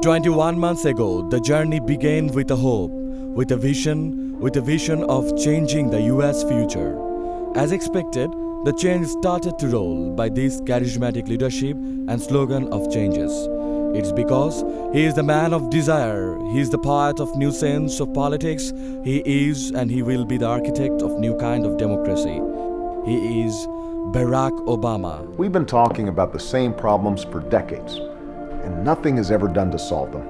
21 months ago, the journey began with a hope, with a vision of changing the US future. As expected, the change started to roll by this charismatic leadership and slogan of changes. It's because he is the man of desire, he is the poet of new sense of politics, he is and he will be the architect of new kind of democracy. He is Barack Obama. We've been talking about the same problems for decades, and nothing is ever done to solve them.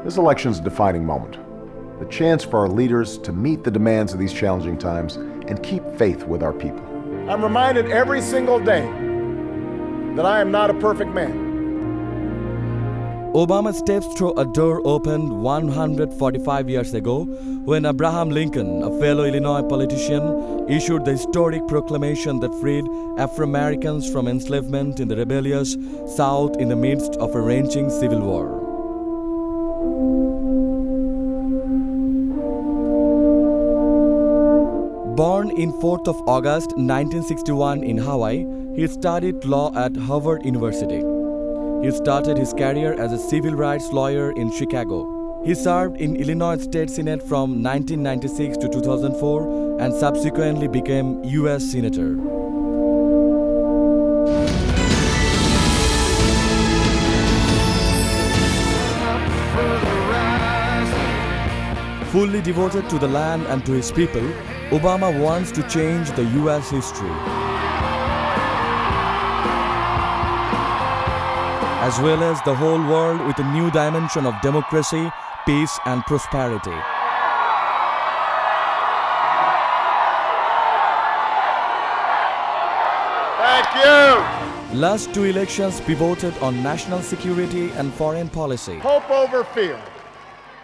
This election is a defining moment, the chance for our leaders to meet the demands of these challenging times and keep faith with our people. I'm reminded every single day that I am not a perfect man. Obama steps through a door opened 145 years ago when Abraham Lincoln, a fellow Illinois politician, issued the historic proclamation that freed Afro-Americans from enslavement in the rebellious South in the midst of a raging civil war. Born in 4th of August 1961 in Hawaii, he studied law at Harvard University. He started his career as a civil rights lawyer in Chicago. He served in Illinois State Senate from 1996 to 2004 and subsequently became U.S. Senator. Fully devoted to the land and to his people, Obama wants to change the U.S. history, as well as the whole world, with a new dimension of democracy, peace and prosperity. Thank you. Last two elections pivoted on national security and foreign policy. Hope over fear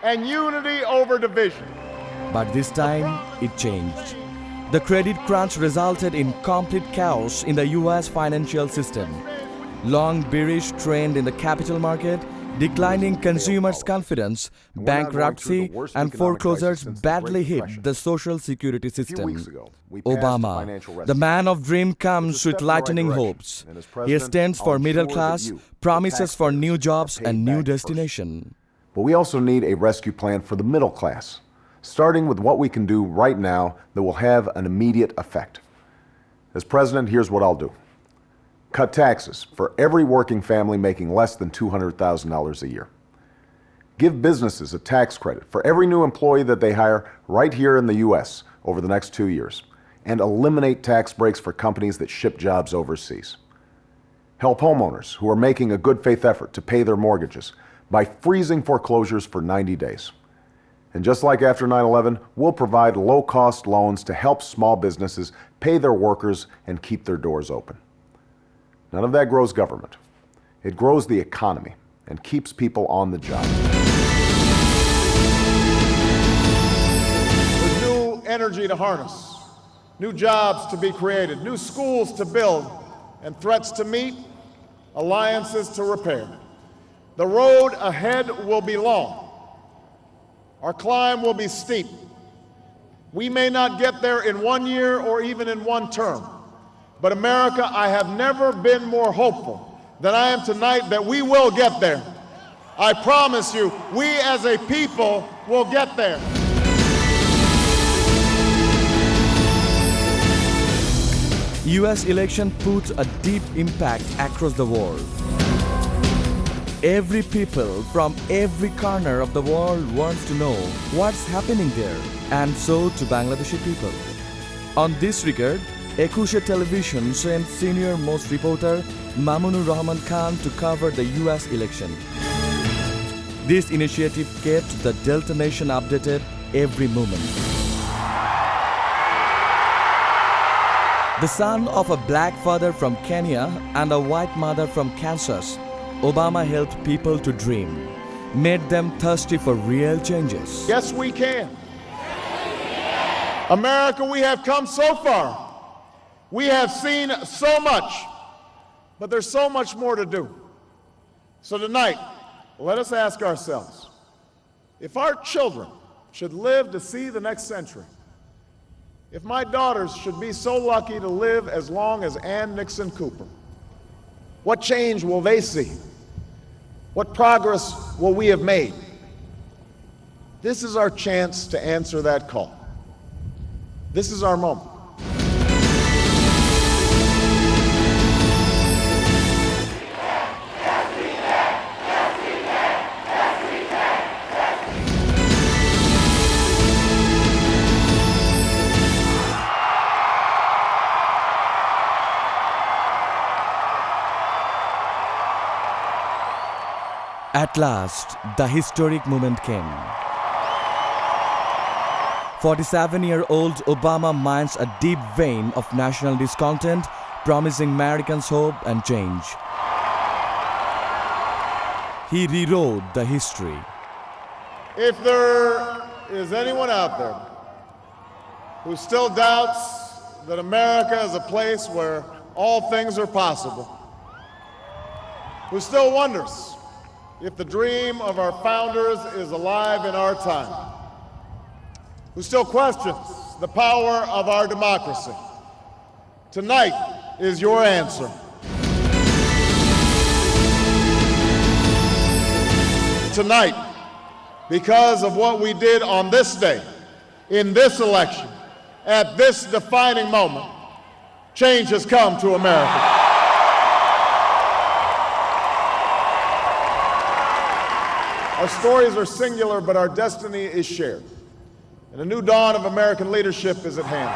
and unity over division. But this time, it changed. The credit crunch resulted in complete chaos in the US financial system. Long bearish trend in the capital market, declining consumers' confidence, bankruptcy and foreclosures badly hit the social security system. Obama, the man of dream, comes with lightening hopes. He stands for middle class, promises for new jobs and new destination. But we also need a rescue plan for the middle class, starting with what we can do right now that will have an immediate effect. As president, here's what I'll do. Cut taxes for every working family making less than $200,000 a year. Give businesses a tax credit for every new employee that they hire right here in the U.S. over the next 2 years, and eliminate tax breaks for companies that ship jobs overseas. Help homeowners who are making a good faith effort to pay their mortgages by freezing foreclosures for 90 days. And just like after 9/11, we'll provide low-cost loans to help small businesses pay their workers and keep their doors open. None of that grows government. It grows the economy and keeps people on the job. With new energy to harness, new jobs to be created, new schools to build, and threats to meet, alliances to repair. The road ahead will be long. Our climb will be steep. We may not get there in 1 year or even in one term. But America, I have never been more hopeful than I am tonight that we will get there. I promise you, we as a people will get there. US election puts a deep impact across the world. Every people from every corner of the world wants to know what's happening there, and so to Bangladeshi people. On this regard, Ekushey Television sent senior-most reporter Mamunur Rahman Khan to cover the US election. This initiative kept the Delta Nation updated every moment. The son of a black father from Kenya and a white mother from Kansas, Obama helped people to dream, made them thirsty for real changes. Yes, we can. America, we have come so far. We have seen so much, but there's so much more to do. So tonight, let us ask ourselves, if our children should live to see the next century, if my daughters should be so lucky to live as long as Ann Nixon Cooper, what change will they see? What progress will we have made? This is our chance to answer that call. This is our moment. At last, the historic moment came. 47-year-old Obama mines a deep vein of national discontent, promising Americans hope and change. He rewrote the history. If there is anyone out there who still doubts that America is a place where all things are possible, who still wonders if the dream of our founders is alive in our time, who still questions the power of our democracy, tonight is your answer. Tonight, because of what we did on this day, in this election, at this defining moment, change has come to America. Our stories are singular, but our destiny is shared. And a new dawn of American leadership is at hand.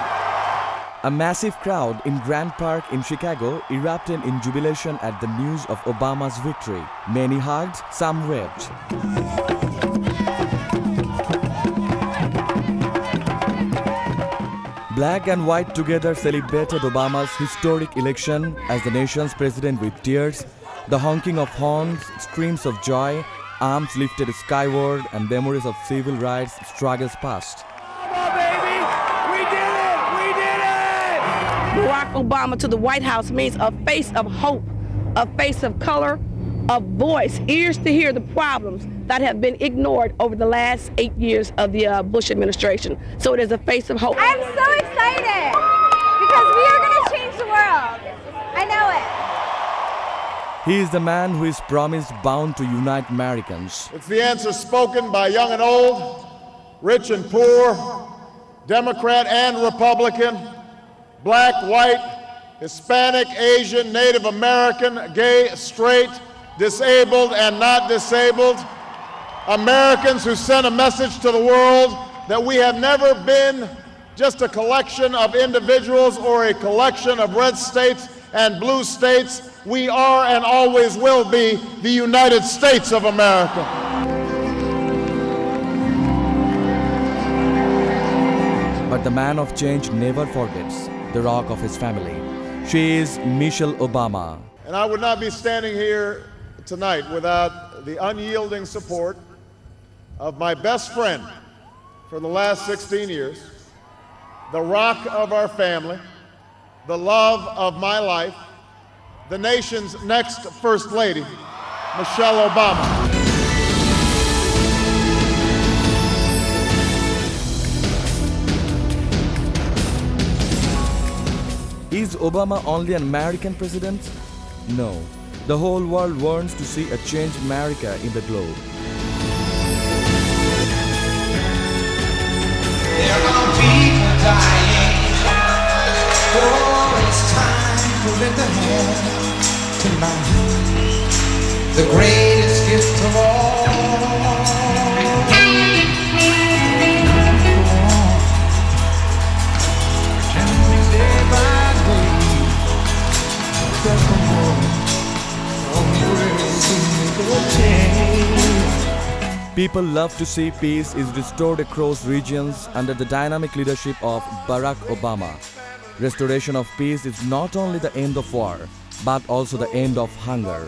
A massive crowd in Grant Park in Chicago erupted in jubilation at the news of Obama's victory. Many hugged, some wept. Black and white together celebrated Obama's historic election as the nation's president with tears, the honking of horns, screams of joy, arms lifted skyward, and memories of civil rights struggles past. Barack Obama to the White House means a face of hope, a face of color, a voice, ears to hear the problems that have been ignored over the last 8 years of the Bush administration. So it is a face of hope. I'm so excited because we are going to change the world. I know it. He is the man who is promised bound to unite Americans. It's the answer spoken by young and old, rich and poor, Democrat and Republican, black, white, Hispanic, Asian, Native American, gay, straight, disabled and not disabled, Americans who sent a message to the world that we have never been just a collection of individuals or a collection of red states and blue states. We are and always will be the United States of America. But the man of change never forgets the rock of his family. She is Michelle Obama. And I would not be standing here tonight without the unyielding support of my best friend for the last 16 years, the rock of our family, the love of my life, the nation's next First Lady, Michelle Obama. Is Obama only an American president? No. The whole world wants to see a changed America in the globe. There are people dying. Oh, it's time to lift the hand tonight. The greatest gift of all. Pretending day by day. Just a moment of grace to make a change. People love to see peace is restored across regions under the dynamic leadership of Barack Obama. Restoration of peace is not only the end of war, but also the end of hunger.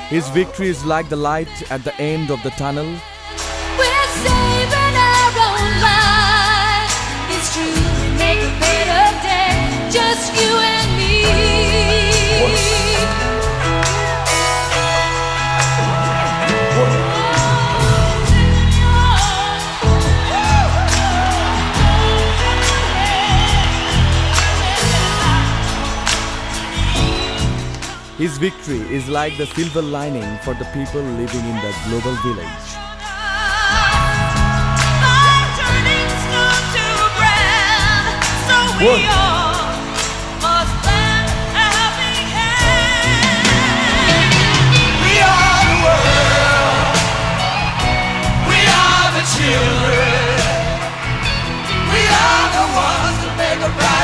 His victory is like the light at the end of the tunnel. We're saving our own lives. It's true, we make a better day, just you and me. His victory is like the silver lining for the people living in the global village. Children, we are the ones that make a